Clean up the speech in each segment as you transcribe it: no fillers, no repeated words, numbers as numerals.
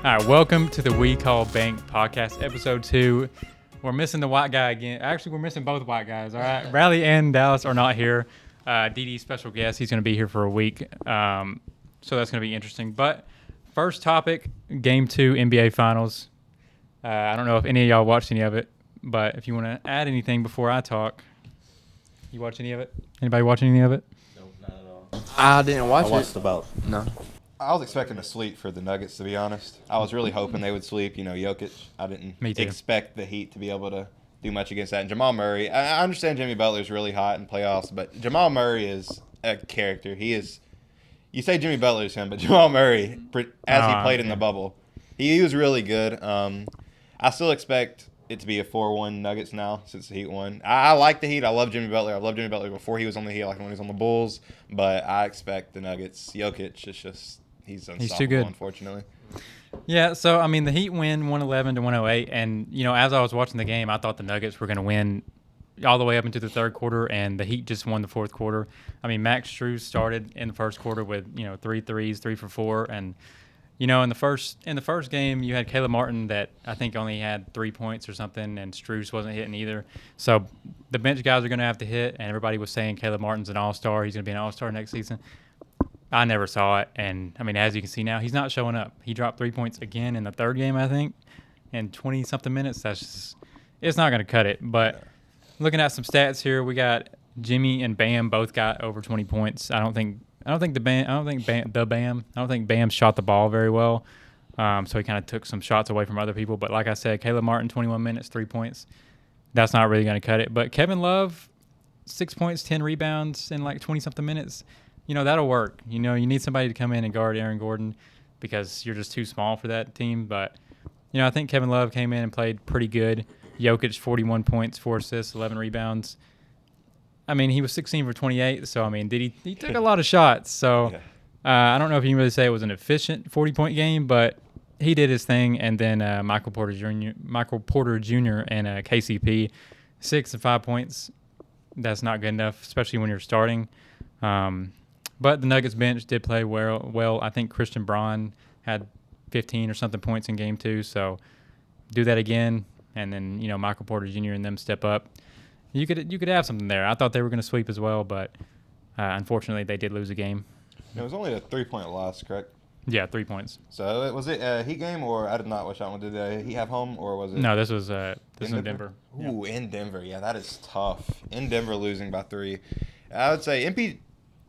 All right, welcome to the We Call Bank podcast, episode 2. We're missing the white guy again. Actually, we're missing both white guys, all right? Bradley and Dallas are not here. DD's special guest, he's going to be here for a week, so that's going to be interesting. But first topic, Game 2 NBA Finals. I don't know if any of y'all watched any of it, but if you want to add anything before I talk. You watch any of it? Anybody watch any of it? Nope, not at all. I didn't watch I it. watched about. No. I was expecting a sweep for the Nuggets, to be honest. I was really hoping they would sweep, Jokic. I didn't Me too. expect the Heat to be able to do much against that. And Jamal Murray, I understand Jimmy Butler's really hot in playoffs, but Jamal Murray is a character. He is, you say Jimmy Butler's him, but Jamal Murray, as he played in the bubble, he was really good. I still expect it to be a 4-1 Nuggets now since the Heat won. I like the Heat. I love Jimmy Butler. I loved Jimmy Butler before he was on the Heat. I liked him when he was on the Bulls. But I expect the Nuggets. Jokic is just... He's too good, unfortunately. Yeah, so, the Heat win 111 to 108, and, as I was watching the game, I thought the Nuggets were going to win all the way up into the third quarter, and the Heat just won the fourth quarter. Max Strus started in the first quarter with, 3 threes, 3 for 4, and, in the first game, you had Caleb Martin that I think only had 3 points or something, and Strus wasn't hitting either. So the bench guys are going to have to hit, and everybody was saying Caleb Martin's an all-star. He's going to be an all-star next season. I never saw it, and, as you can see now, he's not showing up. He dropped 3 points again in the third game, I think, in 20-something minutes. It's not going to cut it. But looking at some stats here, we got Jimmy and Bam both got over 20 points. I don't think Bam shot the ball very well, so he kind of took some shots away from other people. But like I said, Caleb Martin, 21 minutes, 3 points. That's not really going to cut it. But Kevin Love, 6 points, 10 rebounds in like 20-something minutes. That'll work. You need somebody to come in and guard Aaron Gordon because you're just too small for that team. But, I think Kevin Love came in and played pretty good. Jokic, 41 points, 4 assists, 11 rebounds. He was 16 for 28. So, he took a lot of shots. So, I don't know if you can really say it was an efficient 40-point game, but he did his thing. And then Michael Porter Jr. and KCP, 6 and 5 points. That's not good enough, especially when you're starting. But the Nuggets bench did play well. I think Christian Braun had 15 or something points in game 2. So do that again, and then Michael Porter Jr. and them step up. You could have something there. I thought they were going to sweep as well, but unfortunately they did lose a game. It was only a 3-point loss, correct? Yeah, 3 points. So was it a Heat game, or I did not watch that one? Did the Heat have home, or was it? No, this was in Denver. Ooh, in Denver. Yeah, that is tough. In Denver, losing by 3. I would say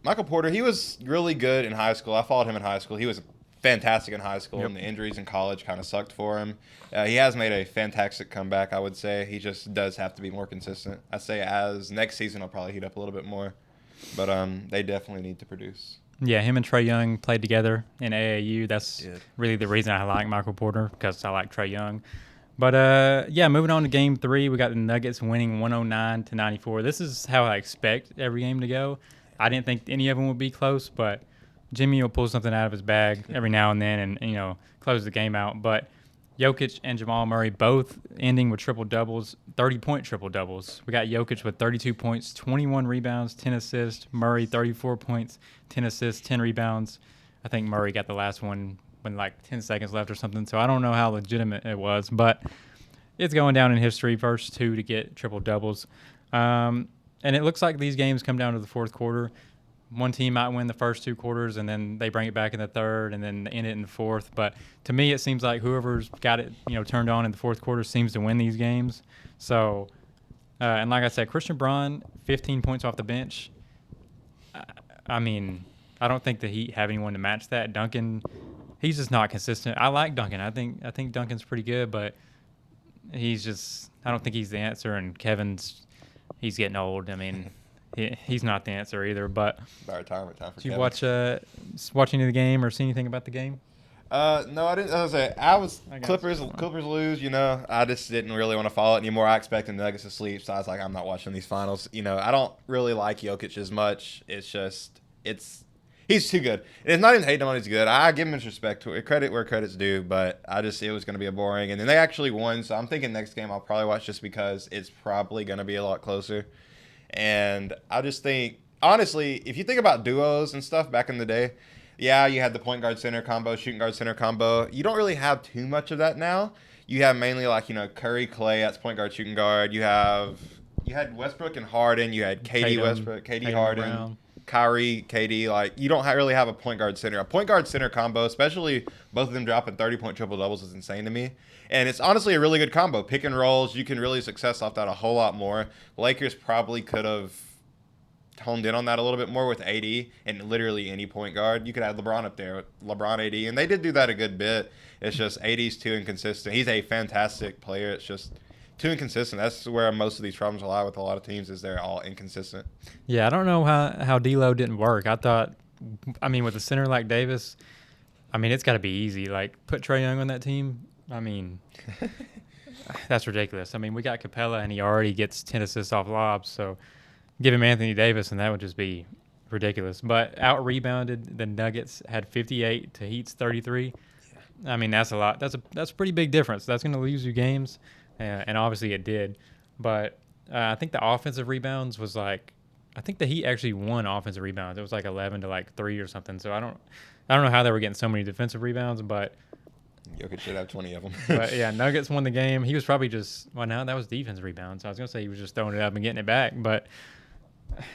Michael Porter, he was really good in high school. I followed him in high school. He was fantastic in high school, and the injuries in college kind of sucked for him. He has made a fantastic comeback, I would say. He just does have to be more consistent. I'd say as next season, he'll probably heat up a little bit more. But they definitely need to produce. Yeah, him and Trae Young played together in AAU. That's really the reason I like Michael Porter, because I like Trae Young. But, moving on to Game 3, we got the Nuggets winning 109-94. This is how I expect every game to go. I didn't think any of them would be close, but Jimmy will pull something out of his bag every now and then and, close the game out. But Jokic and Jamal Murray both ending with triple-doubles, 30-point triple-doubles. We got Jokic with 32 points, 21 rebounds, 10 assists. Murray, 34 points, 10 assists, 10 rebounds. I think Murray got the last one when 10 seconds left or something, so I don't know how legitimate it was. But it's going down in history, first 2 to get triple-doubles. And it looks like these games come down to the fourth quarter. One team might win the first 2 quarters, and then they bring it back in the third, and then end it in the fourth. But to me, it seems like whoever's got it, turned on in the fourth quarter seems to win these games. So, and like I said, Christian Braun, 15 points off the bench. I don't think the Heat have anyone to match that. Duncan, he's just not consistent. I like Duncan. I think Duncan's pretty good, but I don't think he's the answer. And he's getting old. He's not the answer either. But By retirement time for did you Kevin. watch any of the game or see anything about the game? No, I didn't. Clippers lose. I just didn't really want to follow it anymore. I expected the Nuggets to sleep, so I was like, I'm not watching these finals. I don't really like Jokic as much. He's too good. It's not even hating on he's good. I give him his respect, credit where credit's due, but it was going to be a boring. And then they actually won, so I'm thinking next game I'll probably watch just because it's probably going to be a lot closer. And I just think, honestly, if you think about duos and stuff back in the day, Yeah, you had the point guard center combo, shooting guard center combo. You don't really have too much of that now. You have mainly like, Curry, Clay, that's point guard, shooting guard. You had Westbrook and Harden. You had KD, Westbrook, KD, Harden, Brown. Kyrie, KD. Like, you don't really have a point guard center. A point guard center combo, especially both of them dropping 30-point triple doubles, is insane to me. And it's honestly a really good combo. Pick and rolls, you can really success off that a whole lot more. Lakers probably could have honed in on that a little bit more with AD and literally any point guard. You could add LeBron up there, LeBron, AD, and they did do that a good bit. It's just AD's too inconsistent. He's a fantastic player. It's just too inconsistent. That's where most of these problems lie with a lot of teams, is they're all inconsistent. Yeah, I don't know how D'Lo didn't work. I thought, with a center like Davis, it's got to be easy. Like, put Trae Young on that team. That's ridiculous. We got Capella, and he already gets 10 assists off lobs, so give him Anthony Davis, and that would just be ridiculous. But out-rebounded, the Nuggets had 58 to Heat's 33. That's a lot. That's a pretty big difference. That's going to lose you games, and obviously it did. But I think the offensive rebounds was like, I think the Heat actually won offensive rebounds. It was like 11 to 3 or something. So I don't know how they were getting so many defensive rebounds, but Jokic should have 20 of them. But yeah, Nuggets won the game. He was probably just that was defensive rebounds. I was gonna say he was just throwing it up and getting it back, but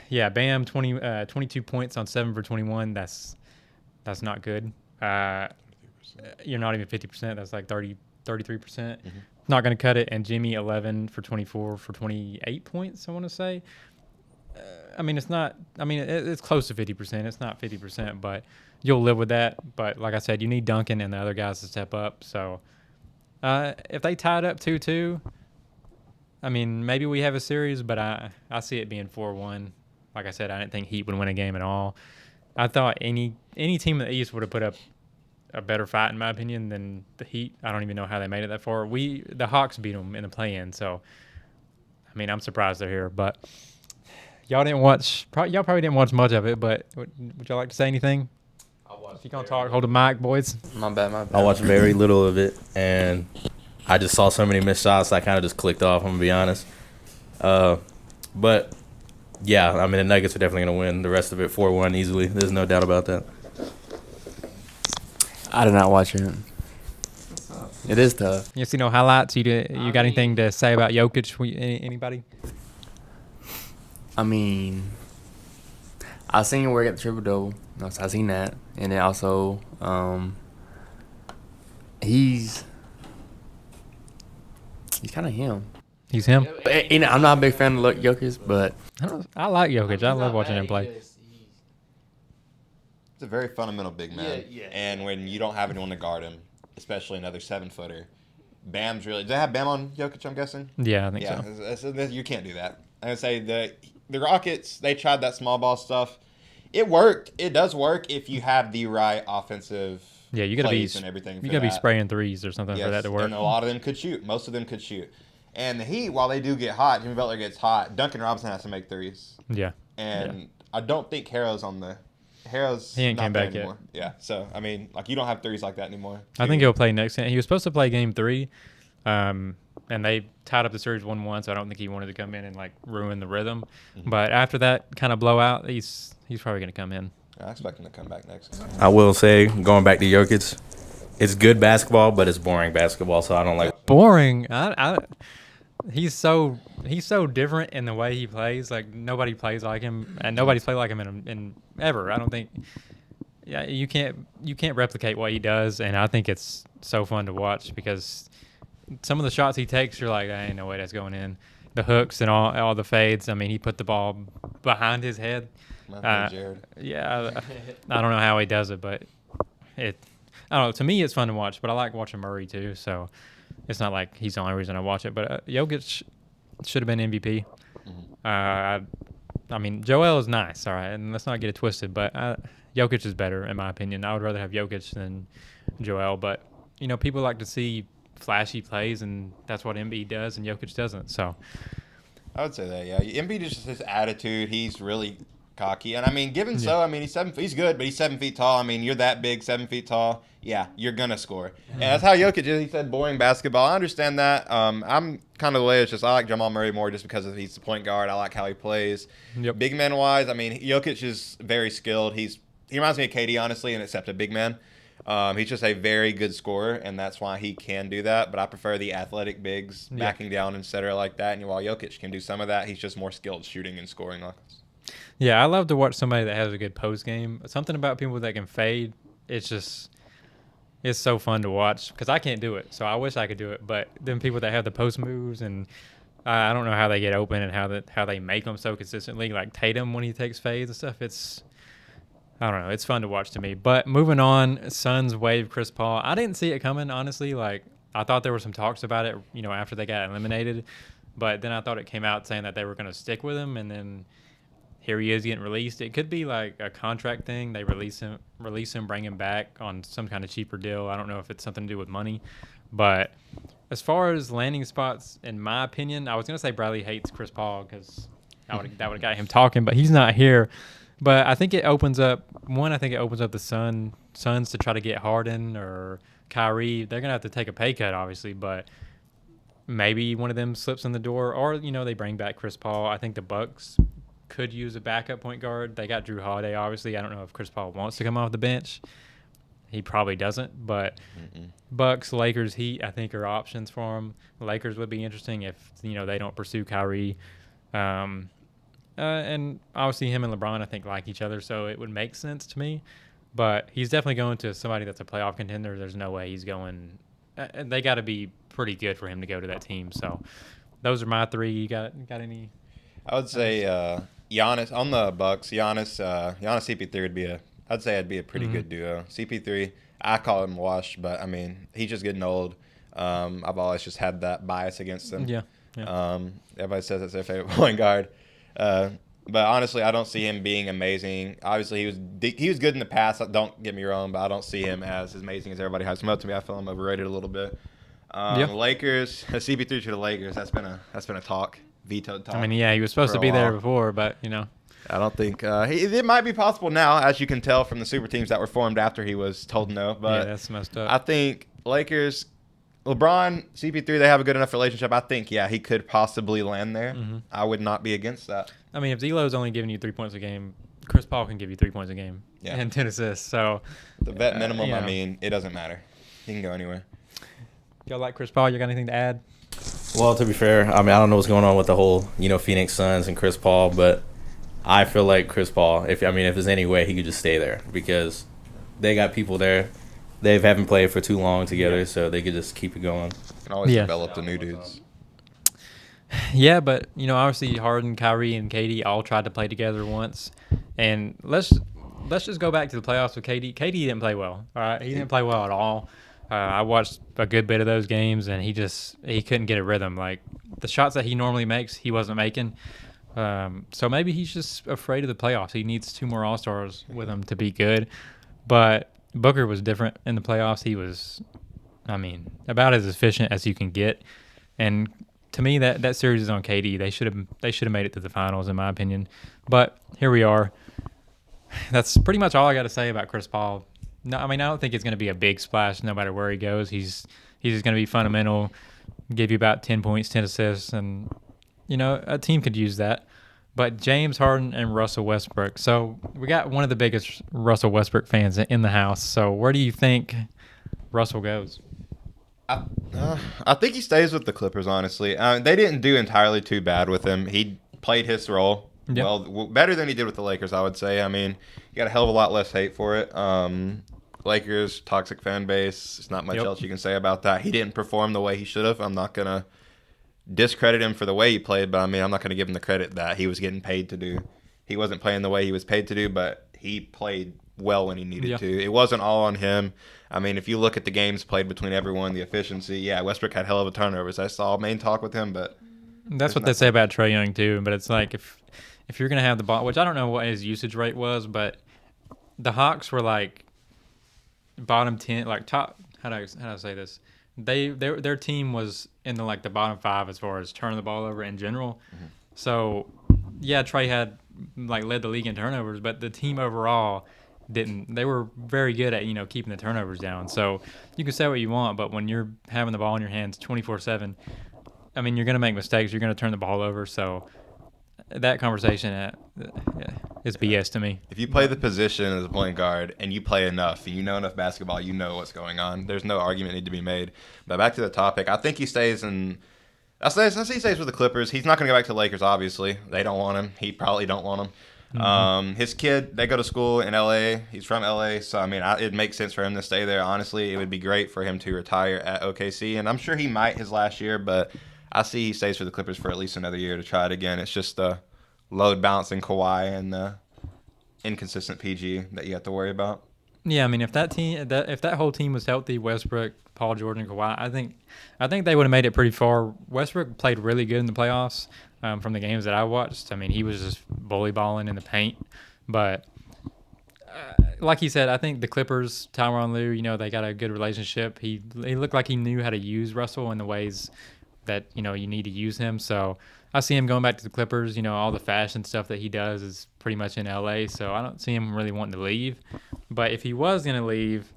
yeah, Bam 22 points on 7 for 21. That's not good. You're not even 50%. That's like 33%. Mm-hmm. Not going to cut it. And Jimmy 11 for 24 for 28 points, I want to say. It's not – it's close to 50%. It's not 50%, but you'll live with that. But like I said, you need Duncan and the other guys to step up. So if they tied up 2-2, maybe we have a series, but I see it being 4-1. Like I said, I didn't think Heat would win a game at all. I thought any team in the East would have put up a better fight, in my opinion, than the Heat. I don't even know how they made it that far. The Hawks beat them in the play-in, so I'm surprised they're here. But y'all probably didn't watch much of it. But would y'all like to say anything? If you're gonna talk, hold the mic, boys. My bad. I watched very little of it, and I just saw so many missed shots. I kind of just clicked off. I'm gonna be honest. But yeah, the Nuggets are definitely gonna win. The rest of it 4-1 easily. There's no doubt about that. I did not watch it. It is tough. You see no highlights? You got anything to say about Jokic? Anybody? I seen him work at the triple double. I seen that, and then also he's kind of him. He's him. I'm not a big fan of Jokic, but I like Jokic. I love watching him play. It's a very fundamental big man. Yeah. And when you don't have anyone to guard him, especially another 7-footer, Bam's really – do they have Bam on Jokic, I'm guessing? Yeah, I think so. You can't do that. I'm going to say the Rockets, they tried that small ball stuff. It worked. It does work if you have the right offensive plays and everything. You got to be spraying threes or something for that to work. And a lot of them could shoot. Most of them could shoot. And the Heat, while they do get hot, Jimmy Butler gets hot, Duncan Robinson has to make threes. Yeah. And I don't think Harrow's on the – he ain't came back anymore. Yeah, so you don't have threes like that anymore. I think he'll play next game. He was supposed to play game 3, and they tied up the series 1-1. So I don't think he wanted to come in and ruin the rhythm. Mm-hmm. But after that kind of blowout, he's probably going to come in. I expect him to come back next. I will say, going back to Jokic, it's good basketball, but it's boring basketball. So I don't like boring. He's so different in the way he plays. Nobody plays like him, and nobody's played like him in ever. I don't think. Yeah, you can't replicate what he does, and I think it's so fun to watch because some of the shots he takes, you're like, I ain't no way that's going in. The hooks and all the fades. He put the ball behind his head. Jared. Yeah, I don't know how he does it, but I don't know. To me, it's fun to watch, but I like watching Murray too. So. It's not like he's the only reason I watch it, but Jokic should have been MVP. Mm-hmm. Joel is nice, all right, and let's not get it twisted, but Jokic is better, in my opinion. I would rather have Jokic than Joel, but, people like to see flashy plays, and that's what Embiid does, and Jokic doesn't, so. I would say that, yeah. Embiid is just his attitude. He's really cocky, and he's good, but he's 7 feet tall. You're that big, 7 feet tall. Yeah, you're gonna score, and that's how Jokic is. He said boring basketball. I understand that. I'm kind of the way it's just I like Jamal Murray more just because he's the point guard. I like how he plays. Yep. Big man wise, Jokic is very skilled. He's he reminds me of KD, honestly, and except a big man. He's just a very good scorer, and that's why he can do that. But I prefer the athletic bigs backing down, etc. like that. And while Jokic can do some of that, he's just more skilled shooting and scoring. Yeah, I love to watch somebody that has a good post game. Something about people that can fade, it's so fun to watch because I can't do it. So I wish I could do it. But then people that have the post moves, and I don't know how they get open and how they make them so consistently. Like Tatum when he takes fades and stuff, I don't know. It's fun to watch to me. But moving on, Suns waive Chris Paul. I didn't see it coming, honestly. Like, I thought there were some talks about it, after they got eliminated. But then I thought it came out saying that they were going to stick with him, and then here he is getting released. It could be like a contract thing. They release him, bring him back on some kind of cheaper deal. I don't know if it's something to do with money. But as far as landing spots, in my opinion, I was going to say Bradley hates Chris Paul because that would have got him talking, but he's not here. But I think it opens up the Suns to try to get Harden or Kyrie. They're going to have to take a pay cut, obviously, but maybe one of them slips in the door or, they bring back Chris Paul. I think the Bucks could use a backup point guard. They got Drew Holiday, obviously. I don't know if Chris Paul wants to come off the bench. He probably doesn't, but Bucks, Lakers, Heat, I think are options for him. Lakers would be interesting if, they don't pursue Kyrie. And obviously him and LeBron, I think, like each other, so it would make sense to me. But he's definitely going to somebody that's a playoff contender. There's no way he's going they got to be pretty good for him to go to that team. So those are my three. You got any? I would say Giannis on the Bucks. Giannis CP3 would be a pretty good duo. CP3, I call him washed, but I mean he's just getting old. I've always just had that bias against him. Yeah. Everybody says it's their favorite point guard. But honestly, I don't see him being amazing. Obviously, he was good in the past. Don't get me wrong, but I don't see him as amazing as everybody has him up to me. I feel him overrated a little bit. Lakers, CP3 to the Lakers. That's been a talk, vetoed talk. I mean, yeah, he was supposed to be there before, but I don't think it might be possible now, as you can tell from the super teams that were formed after he was told no. But yeah, that's messed up. I think Lakers. LeBron, CP3, they have a good enough relationship. I think, he could possibly land there. Mm-hmm. I would not be against that. I mean, if D'Lo's only giving you 3 points a game, Chris Paul can give you 3 points a game and 10 assists. So the vet minimum, I mean, it doesn't matter. He can go anywhere. Y'all like Chris Paul? You got anything to add? Well, to be fair, I mean, I don't know what's going on with the whole, Phoenix Suns and Chris Paul, but I feel like Chris Paul, if there's any way, he could just stay there because they got people there. They haven't played for too long together, so they could just keep it going. Can always develop the new dudes. Yeah, but obviously Harden, Kyrie, and KD all tried to play together once, and let's just go back to the playoffs with KD. KD didn't play well. All right, he didn't play well at all. I watched a good bit of those games, and he couldn't get a rhythm. Like the shots that he normally makes, he wasn't making. So maybe he's just afraid of the playoffs. He needs 2 more All-Stars with him to be good, but Booker was different in the playoffs. He was, about as efficient as you can get. And to me, that series is on KD. They should have made it to the finals, in my opinion. But here we are. That's pretty much all I got to say about Chris Paul. No, I don't think it's going to be a big splash no matter where he goes. He's just going to be fundamental, give you about 10 points, 10 assists, and a team could use that. But James Harden and Russell Westbrook. So we got one of the biggest Russell Westbrook fans in the house. So where do you think Russell goes? I think he stays with the Clippers, honestly. They didn't do entirely too bad with him. He played his role well, better than he did with the Lakers, I would say. He got a hell of a lot less hate for it. Lakers, toxic fan base. There's not much else you can say about that. He didn't perform the way he should have. I'm not going to discredit him for the way he played, but I'm not going to give him the credit that he was getting paid to do. He wasn't playing the way he was paid to do, but he played well when he needed to. It wasn't all on him. If you look at the games played between everyone, the efficiency, Westbrook had hell of a turnovers. I saw main talk with him, but that's what they say about Trae Young too. But it's like if you're going to have the ball, which I don't know what his usage rate was, but the Hawks were like bottom 10, like top. How do I say this? Their team was in the bottom 5 as far as turning the ball over in general. Mm-hmm. So Trae had led the league in turnovers, but the team overall didn't. They were very good at keeping the turnovers down. So you can say what you want, but when you're having the ball in your hands 24/7, you're going to make mistakes. You're going to turn the ball over. So that conversation, is BS to me. If you play the position as a point guard and you play enough and you know enough basketball, you know what's going on. There's no argument need to be made. But back to the topic, I think he stays in. I say he stays with the Clippers. He's not going to go back to the Lakers. Obviously, they don't want him. He probably don't want him. His kid, they go to school in LA. He's from LA, so I mean, it makes sense for him to stay there. Honestly, it would be great for him to retire at OKC, and I'm sure he might his last year. But I see he stays for the Clippers for at least another year to try it again. It's just the load balancing Kawhi and the inconsistent PG that you have to worry about. Yeah, I mean, if that whole team was healthy, Westbrook, Paul George, and Kawhi, I think they would have made it pretty far. Westbrook played really good in the playoffs. From the games that I watched, I mean, he was just bully balling in the paint. But like he said, I think the Clippers, Tyronn Lue, they got a good relationship. He looked like he knew how to use Russell in the ways that you need to use him. So I see him going back to the Clippers. All the fashion stuff that he does is pretty much in LA. So I don't see him really wanting to leave. But if he was going to leave,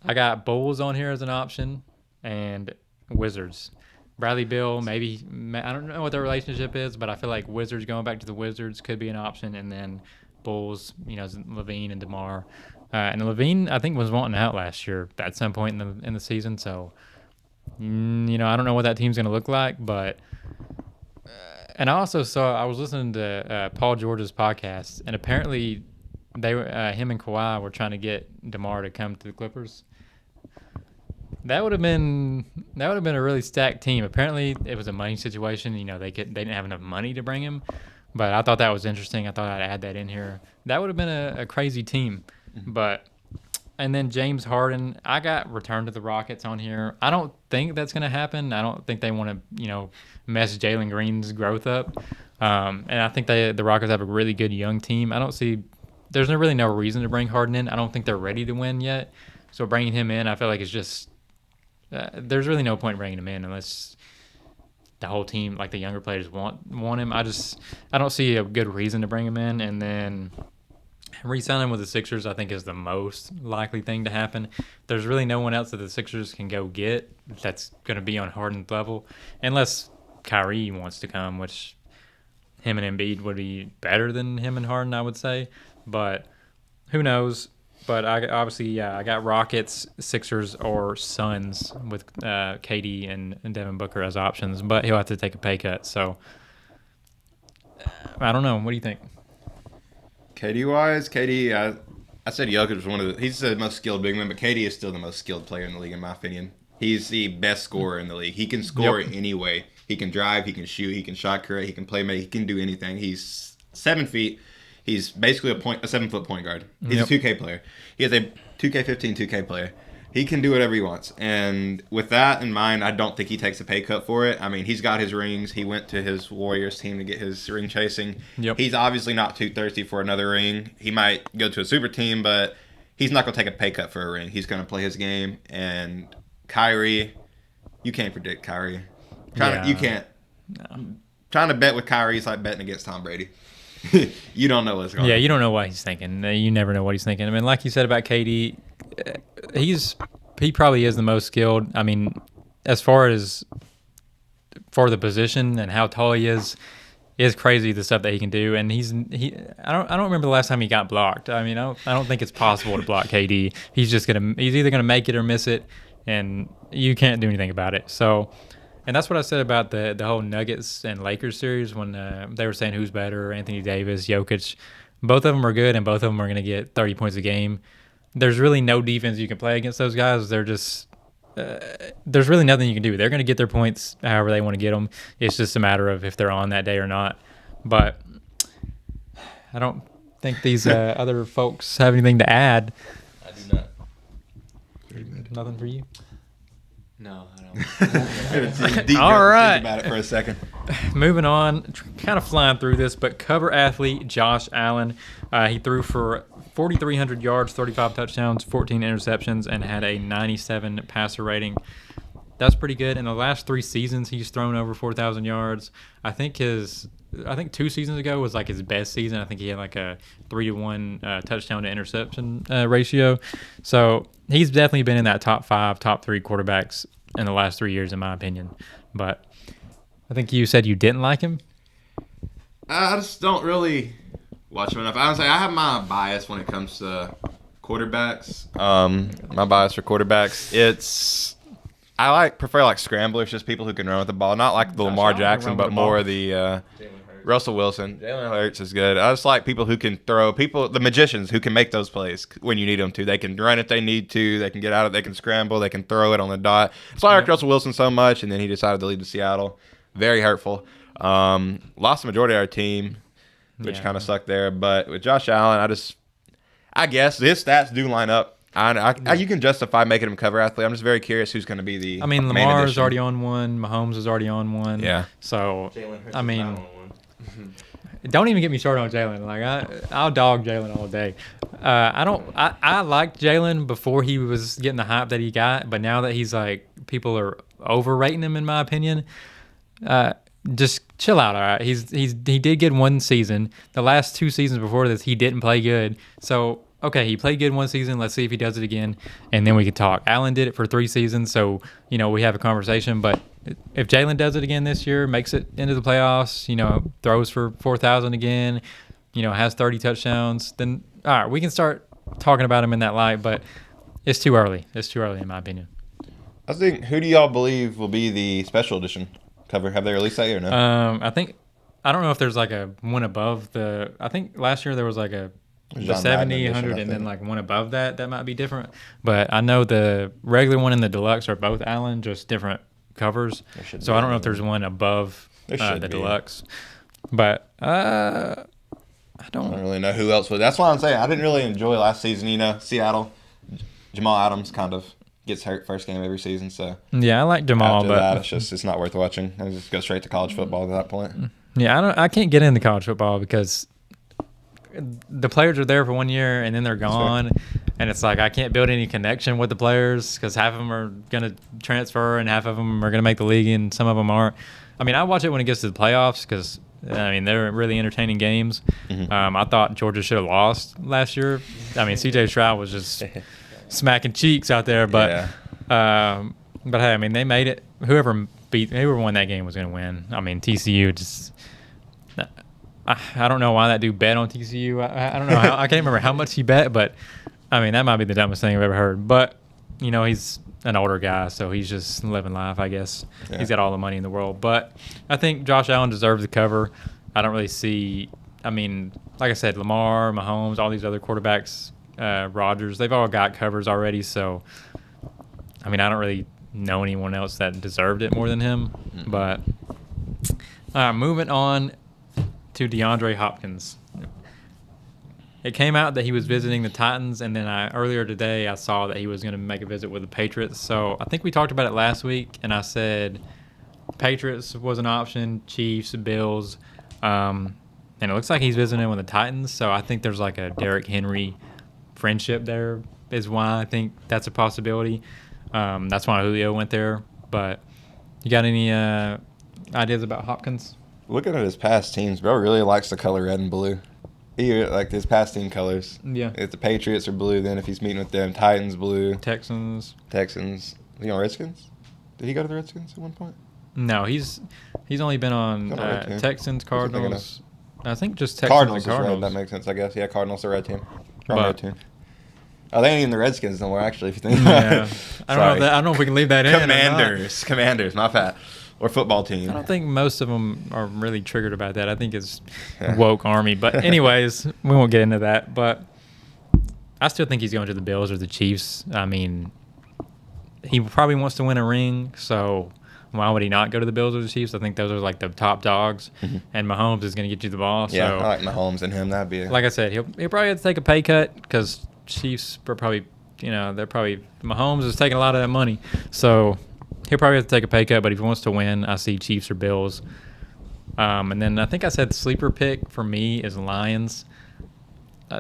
I got Bulls on here as an option and Wizards. Bradley Beal, maybe, I don't know what their relationship is, but I feel like Wizards going back to the Wizards could be an option, and then Bulls, Levine and DeMar. And Levine, I think, was wanting out last year at some point in the season, so, I don't know what that team's going to look like, but, and I was listening to Paul George's podcast, and apparently him and Kawhi were trying to get DeMar to come to the Clippers. That would have been a really stacked team. Apparently, it was a money situation. They didn't have enough money to bring him, but I thought that was interesting. I thought I'd add that in here. That would have been a crazy team, and then James Harden. I got returned to the Rockets on here. I don't think that's going to happen. I don't think they want to mess Jalen Green's growth up, and I think the Rockets have a really good young team. I don't see. There's really no reason to bring Harden in. I don't think they're ready to win yet. So bringing him in, I feel like it's just. There's really no point in bringing him in unless the whole team, like the younger players, want him. I don't see a good reason to bring him in. And then re-signing with the Sixers, I think, is the most likely thing to happen. There's really no one else that the Sixers can go get that's going to be on Harden's level, unless Kyrie wants to come, which him and Embiid would be better than him and Harden, I would say. But who knows? But I got Rockets, Sixers, or Suns with KD and Devin Booker as options. But he'll have to take a pay cut. So I don't know. What do you think? KD-wise, I said Jokic was he's the most skilled big man, but KD is still the most skilled player in the league, in my opinion. He's the best scorer in the league. He can score any way. He can drive, he can shoot, he can shot create, he can play make, he can do anything. He's 7 feet. He's basically a 7-foot point guard. He's a 2K player. He is a 2K15 2K player. He can do whatever he wants. And with that in mind, I don't think he takes a pay cut for it. I mean, he's got his rings. He went to his Warriors team to get his ring chasing. Yep. He's obviously not too thirsty for another ring. He might go to a super team, but he's not going to take a pay cut for a ring. He's going to play his game. And Kyrie, you can't predict Kyrie. You can't. No. Trying to bet with Kyrie is like betting against Tom Brady. You don't know what's going on. Yeah, you don't know what he's thinking. You never know what he's thinking. I mean, like you said about KD, he probably is the most skilled. I mean, as far as for the position and how tall he is crazy the stuff that he can do. And I don't remember the last time he got blocked. I mean, I don't think it's possible to block KD. He's either gonna make it or miss it, and you can't do anything about it. So. And that's what I said about the whole Nuggets and Lakers series when they were saying who's better, Anthony Davis, Jokic. Both of them are good, and both of them are going to get 30 points a game. There's really no defense you can play against those guys. They're just there's really nothing you can do. They're going to get their points however they want to get them. It's just a matter of if they're on that day or not. But I don't think these other folks have anything to add. I do not. Nothing for you? No, I don't. All right. Think about it for a second. Moving on, kind of flying through this, but cover athlete Josh Allen. He threw for 4,300 yards, 35 touchdowns, 14 interceptions, and had a 97 passer rating. That's pretty good. In the last 3 seasons, he's thrown over 4,000 yards. I think 2 seasons ago was like his best season. I think he had like a 3-to-1 touchdown to interception ratio. So he's definitely been in that top 5, top 3 quarterbacks in the last 3 years, in my opinion. But I think you said you didn't like him. I just don't really watch them enough. I would say I have my bias when it comes to quarterbacks. My bias for quarterbacks, I prefer scramblers, just people who can run with the ball, not like the Lamar Jackson, but more the Russell Wilson. Jalen Hurts is good. I just like people who can throw, the magicians who can make those plays when you need them to. They can run if they need to. They can get out of it. They can scramble. They can throw it on the dot. That's why I like Russell Wilson so much, and then he decided to leave to Seattle. Very hurtful. Lost the majority of our team, which kind of sucked there. But with Josh Allen, I guess his stats do line up. You can justify making him cover athlete. I'm just very curious who's going to be the main Lamar is addition. already on one. Mahomes is already on one. Yeah. So, don't even get me started on Jalen. I'll dog Jalen all day. I liked Jalen before he was getting the hype that he got, but now that he's people are overrating him in my opinion. Just chill out, all right? He did get one season. The last 2 seasons before this, he didn't play good. So, okay, he played good one season. Let's see if he does it again, and then we can talk. Allen did it for 3 seasons, so, we have a conversation. But if Jalen does it again this year, makes it into the playoffs, throws for 4,000 again, has 30 touchdowns, then, all right, we can start talking about him in that light. But it's too early. It's too early, in my opinion. I think, who do y'all believe will be the special edition cover? Have they released that yet or no? I don't know if there's a one above the. I think last year there was the 70, 100, and then one above that. That might be different. But I know the regular one and the deluxe are both Allen, just different covers. So I don't know if there's one above the deluxe. But I don't really know who else would. That's why I'm saying I didn't really enjoy last season. Seattle, Jamal Adams kind of gets hurt first game every season. So yeah, I like Jamal, after but that, it's not worth watching. I just go straight to college football at that point. Yeah, I can't get into college football because the players are there for 1 year and then they're gone, and it's I can't build any connection with the players because half of them are gonna transfer and half of them are gonna make the league and some of them aren't. I watch it when it gets to the playoffs because they're really entertaining games. I thought Georgia should have lost last year. C.J. Stroud was just smacking cheeks out there, but hey, they made it. Whoever won that game was gonna win. TCU just. I don't know why that dude bet on TCU. I don't know. I can't remember how much he bet, but that might be the dumbest thing I've ever heard. But he's an older guy, so he's just living life, I guess. Yeah. He's got all the money in the world. But I think Josh Allen deserves the cover. I don't really see. Like I said, Lamar, Mahomes, all these other quarterbacks, Rodgers, they've all got covers already. So I don't really know anyone else that deserved it more than him. But moving on to DeAndre Hopkins. It came out that he was visiting the Titans, and then earlier today I saw that he was going to make a visit with the Patriots. So I think we talked about it last week, and I said Patriots was an option, Chiefs, Bills, and it looks like he's visiting with the Titans. So I think there's a Derrick Henry friendship there is why I think that's a possibility. That's why Julio went there. But you got any ideas about Hopkins? Looking at his past teams, bro really likes the color red and blue. He his past team colors. Yeah. If the Patriots are blue, then if he's meeting with them, Titans blue. Texans. Redskins? Did he go to the Redskins at one point? No, he's only been on Texans, Cardinals. I think just Texans Cardinals and Cardinals. Is red. That makes sense, I guess. Yeah, Cardinals are red team. Red team. Oh, they ain't even the Redskins no more, actually, if you think about it. I don't know if we can leave that in. Commanders, my bad. Or football team. I don't think most of them are really triggered about that. I think it's woke army. But anyways, we won't get into that. But I still think he's going to the Bills or the Chiefs. He probably wants to win a ring, so why would he not go to the Bills or the Chiefs? I think those are the top dogs, and Mahomes is going to get you the ball. Yeah, so, I like Mahomes and him. That'd be like I said, he'll probably have to take a pay cut because Chiefs are probably, Mahomes is taking a lot of that money, so he'll probably have to take a pay cut. But if he wants to win, I see Chiefs or Bills. And then I think I said sleeper pick for me is Lions.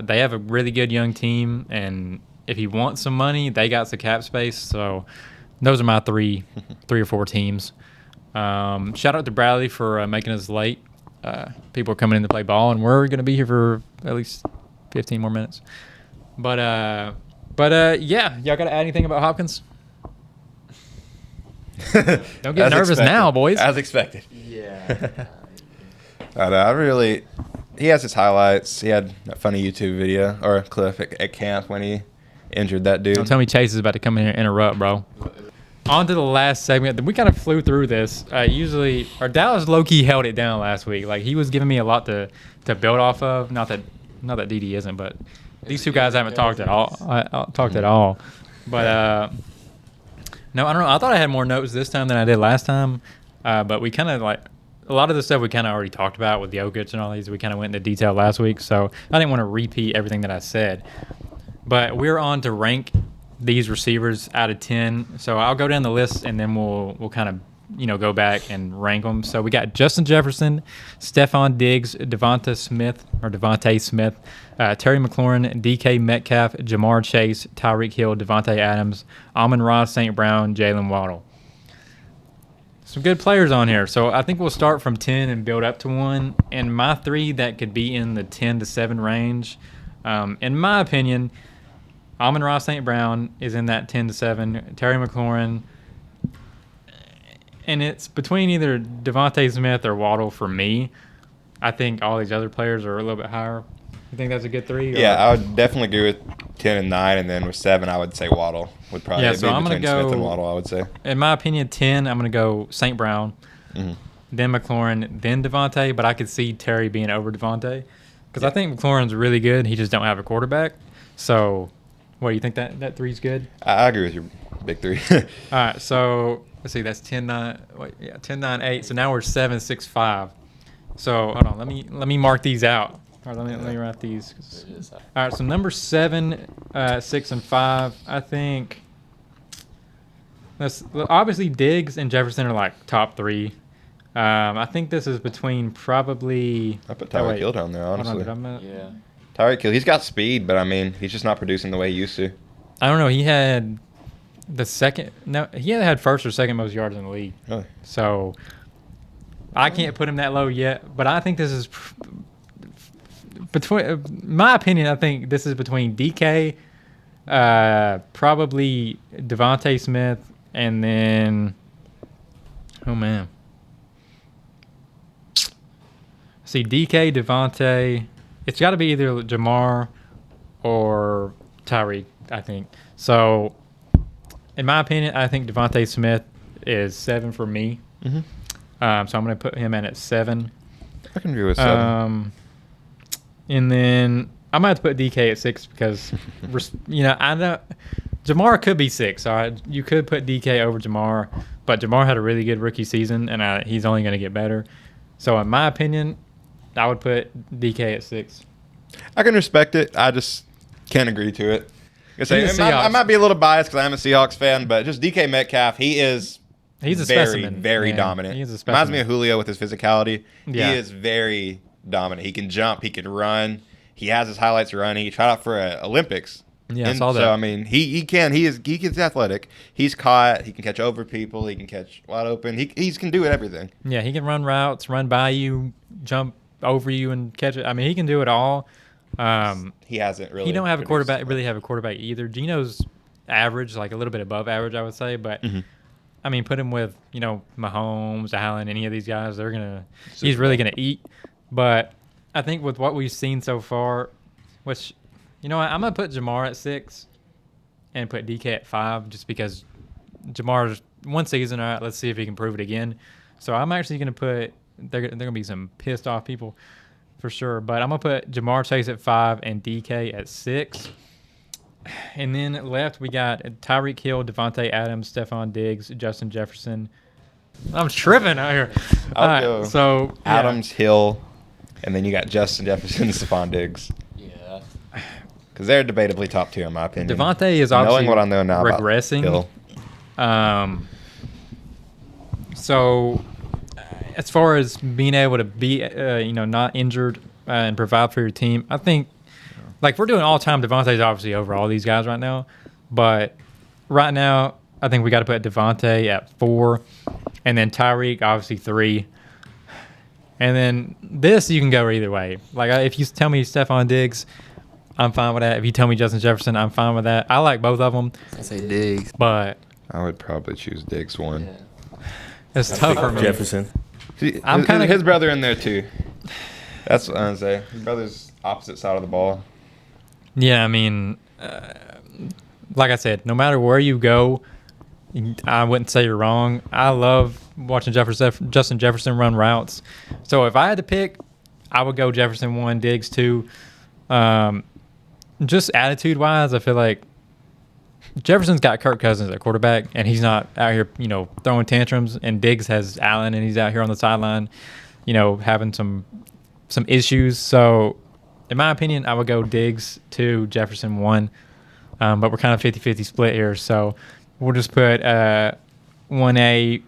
They have a really good young team, and if he wants some money, they got the cap space. So those are my three or four teams. Shout out to Bradley for making us late. People are coming in to play ball, and we're going to be here for at least 15 more minutes. But yeah, y'all got to add anything about Hopkins? Don't get nervous now, boys. As expected. Yeah. I really, he has his highlights. He had a funny YouTube video or a clip at camp when he injured that dude. Don't tell me Chase is about to come in here and interrupt, bro. On to the last segment. We kind of flew through this. Dallas low-key held it down last week. Like, he was giving me a lot to build off of. Not that DD isn't, but these two guys haven't talked at all. At all. But no, I don't know. I thought I had more notes this time than I did last time. But we kind of like a lot of the stuff we kind of already talked about with Jokic and all these. We kind of went into detail last week, so I didn't want to repeat everything that I said. But we're on to rank these receivers out of 10. So I'll go down the list and then we'll kind of go back and rank them. So we got Justin Jefferson, Stephon Diggs, Devontae Smith, Terry McLaurin, DK Metcalf, Jamar Chase, Tyreek Hill, Devontae Adams, Amon-Ra St. Brown, Jalen Waddle. Some good players on here. So I think we'll start from 10 and build up to 1. And my 3 that could be in the 10 to 7 range, in my opinion, Amon-Ra St. Brown is in that 10 to 7. Terry McLaurin, and it's between either Devontae Smith or Waddle for me. I think all these other players are a little bit higher. You think that's a good 3? Yeah, I would definitely agree with 10 and 9, and then with 7, I would say Waddle would probably be so I'm gonna between go, Smith and Waddle, I would say. In my opinion, 10, I'm going to go St. Brown, then McLaurin, then Devontae, but I could see Terry being over Devontae because I think McLaurin's really good. He just don't have a quarterback. So, what, you think that 3's good? I agree with your big 3. All right, so let's see, that's 10, 9, 10, 9, 8. So now we're 7, 6, 5. So hold on, let me mark these out. All right, let me write these. All right, so number 7, 6, and 5. I think that's obviously Diggs and Jefferson are like top 3. I think this is between probably. I put Tyreek Hill down there, honestly. Yeah. Tyreek Hill, he's got speed, but I mean, he's just not producing the way he used to. I don't know. He had he had first or second most yards in the league. Really? So I can't put him that low yet, but I think this is between. My opinion, I think this is between DK, probably Devontae Smith, and then oh man, see DK, Devontae. It's got to be either Jamar or Tyreek, I think. So, in my opinion, I think Devontae Smith is 7 for me. So I'm going to put him in at 7. I can agree with 7. And then I might have to put DK at 6 because, I know Jamar could be 6. All right, you could put DK over Jamar, but Jamar had a really good rookie season, and he's only going to get better. So, in my opinion, I would put DK at 6. I can respect it. I just can't agree to it. I might be a little biased because I'm a Seahawks fan, but just DK Metcalf, he's a very, specimen. very dominant. He's a specimen. Reminds me of Julio with his physicality. Yeah. He is very dominant. He can jump. He can run. He has his highlights running. He tried out for Olympics. Yeah, I saw that. So, I mean, he gets athletic. He's caught. He can catch over people. He can catch wide open. He can do everything. Yeah, he can run routes, run by you, jump over you, and catch it. I mean, he can do it all. He hasn't really. He don't have a quarterback. Really have a quarterback either. Gino's average, like a little bit above average, I would say. But I mean, put him with Mahomes, Allen, any of these guys, he's really gonna eat. But I think with what we've seen so far, which I'm gonna put Jamar at 6 and put DK at 5, just because Jamar's one season. All right, let's see if he can prove it again. So I'm actually gonna put. They're gonna be some pissed off people. For sure, but I'm going to put Jamar Chase at 5 and DK at 6. And then left, we got Tyreek Hill, Devontae Adams, Stephon Diggs, Justin Jefferson. I'm tripping out here. I'll go so Adams, Hill, and then you got Justin Jefferson and Stephon Diggs. Yeah. Because they're debatably top 2 in my opinion. Devontae is obviously knowing what I know now regressing. About Hill. So as far as being able to be, not injured and provide for your team, I think, like, we're doing all-time, Devontae's obviously over all these guys right now. But right now, I think we got to put Devontae at 4, and then Tyreek, obviously, 3. And then this, you can go either way. Like, if you tell me Stephon Diggs, I'm fine with that. If you tell me Justin Jefferson, I'm fine with that. I like both of them. I say Diggs. But I would probably choose Diggs 1. It's tough for me. Jefferson. I'm kind of his brother in there too. That's what I'm saying. His brother's opposite side of the ball. Yeah, I mean, like I said, no matter where you go, I wouldn't say you're wrong. I love watching Justin Jefferson run routes. So if I had to pick, I would go Jefferson 1, Diggs 2. Just attitude-wise, I feel like Jefferson's got Kirk Cousins at quarterback, and he's not out here, throwing tantrums. And Diggs has Allen, and he's out here on the sideline, having some issues. So, in my opinion, I would go Diggs 2, Jefferson 1. But we're kind of 50-50 split here, so we'll just put 1A, 1B,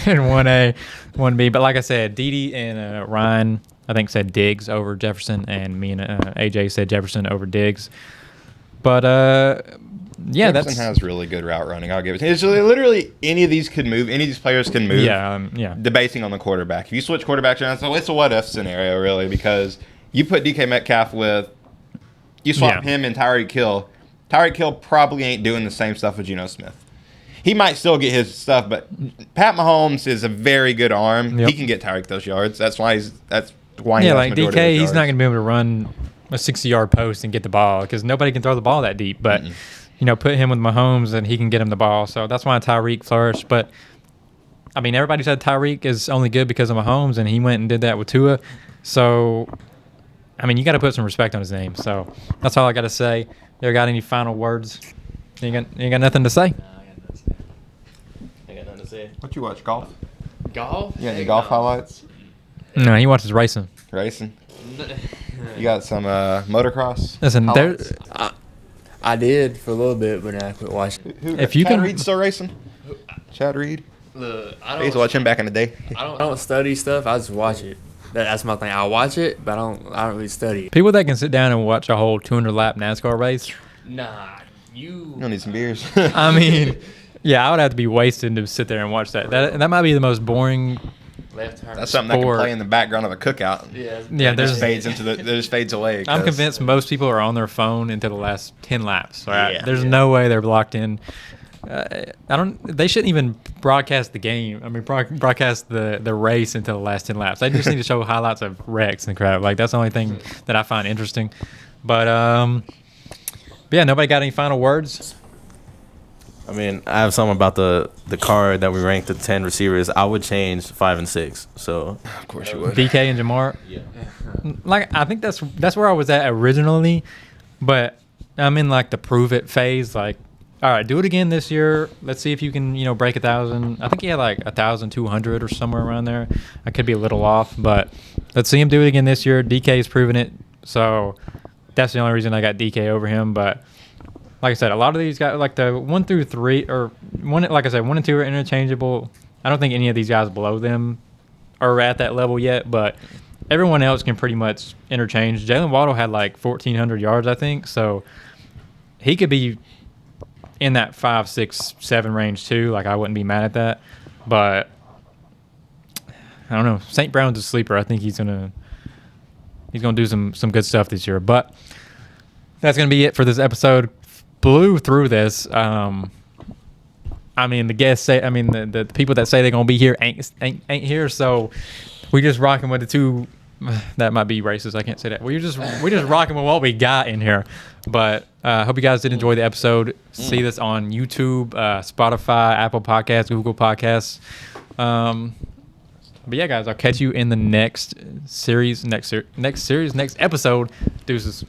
and 1A, 1B. But like I said, Dede and Ryan, I think, said Diggs over Jefferson, and me and AJ said Jefferson over Diggs. But yeah, Jefferson has really good route running. I'll give it to you. It's literally any of these could move. Any of these players can move. Yeah. Debating on the quarterback. If you switch quarterbacks around, so it's a what if scenario really, because you put DK Metcalf with, you swap him and Tyreek Hill. Tyreek Hill probably ain't doing the same stuff with Geno Smith. He might still get his stuff, but Pat Mahomes is a very good arm. Yep. He can get Tyreek those yards. That's why he like DK, he's not going to be able to run a 60-yard post and get the ball because nobody can throw the ball that deep. But put him with Mahomes and he can get him the ball. So that's why Tyreek flourished. But I mean, everybody said Tyreek is only good because of Mahomes, and he went and did that with Tua. So I mean, you got to put some respect on his name. So that's all I got to say. You got any final words? You got nothing to say? No, I got nothing to say. What you watch, golf? Golf? Yeah, any golf highlights? No, he watches racing. Racing? You got some motocross? Listen, I did for a little bit, but I quit watching. Chad Reed still racing? Chad Reed? Look, I used to watch him back in the day. I don't study stuff. I just watch it. That's my thing. I watch it, but I don't really study it. People that can sit down and watch a whole 200-lap NASCAR race. Nah, You don't need some beers. I mean, yeah, I would have to be wasted to sit there and watch that. That might be the most boring. Left turn. That's something that can play in the background of a cookout. Yeah. There's It just fades away. I'm convinced most people are on their phone into the last 10 laps. Right? Yeah. There's no way they're locked in. They shouldn't even broadcast the game. I mean, broadcast the race until the last 10 laps. They just need to show highlights of wrecks and crap. Like, that's the only thing that I find interesting. But yeah, nobody got any final words? I mean, I have something about the card that we ranked the 10 receivers. I would change 5 and 6. So Of course you would. DK and Jamar. yeah. Like, I think that's where I was at originally, but I'm in like the prove it phase. Like, all right, do it again this year. Let's see if you can, break 1,000. I think he had like 1,200 or somewhere around there. I could be a little off, but let's see him do it again this year. DK's proven it, so that's the only reason I got DK over him. But like I said, a lot of these guys, like the 1 through 3, or one, like I said, 1 and 2 are interchangeable. I don't think any of these guys below them are at that level yet, but everyone else can pretty much interchange. Jalen Waddle had like 1,400 yards, I think, so he could be in that 5, 6, 7 range too. Like, I wouldn't be mad at that, but I don't know. St. Brown's a sleeper. I think he's gonna do some good stuff this year. But that's gonna be it for this episode. Blew through this. I mean, the guests say. I mean, the people that say they're gonna be here ain't here. So we just rocking with the two. That might be racist. I can't say that. We're just rocking with what we got in here. But hope you guys did enjoy the episode. See this on YouTube, Spotify, Apple Podcasts, Google Podcasts. But yeah, guys, I'll catch you in the next episode. Deuces.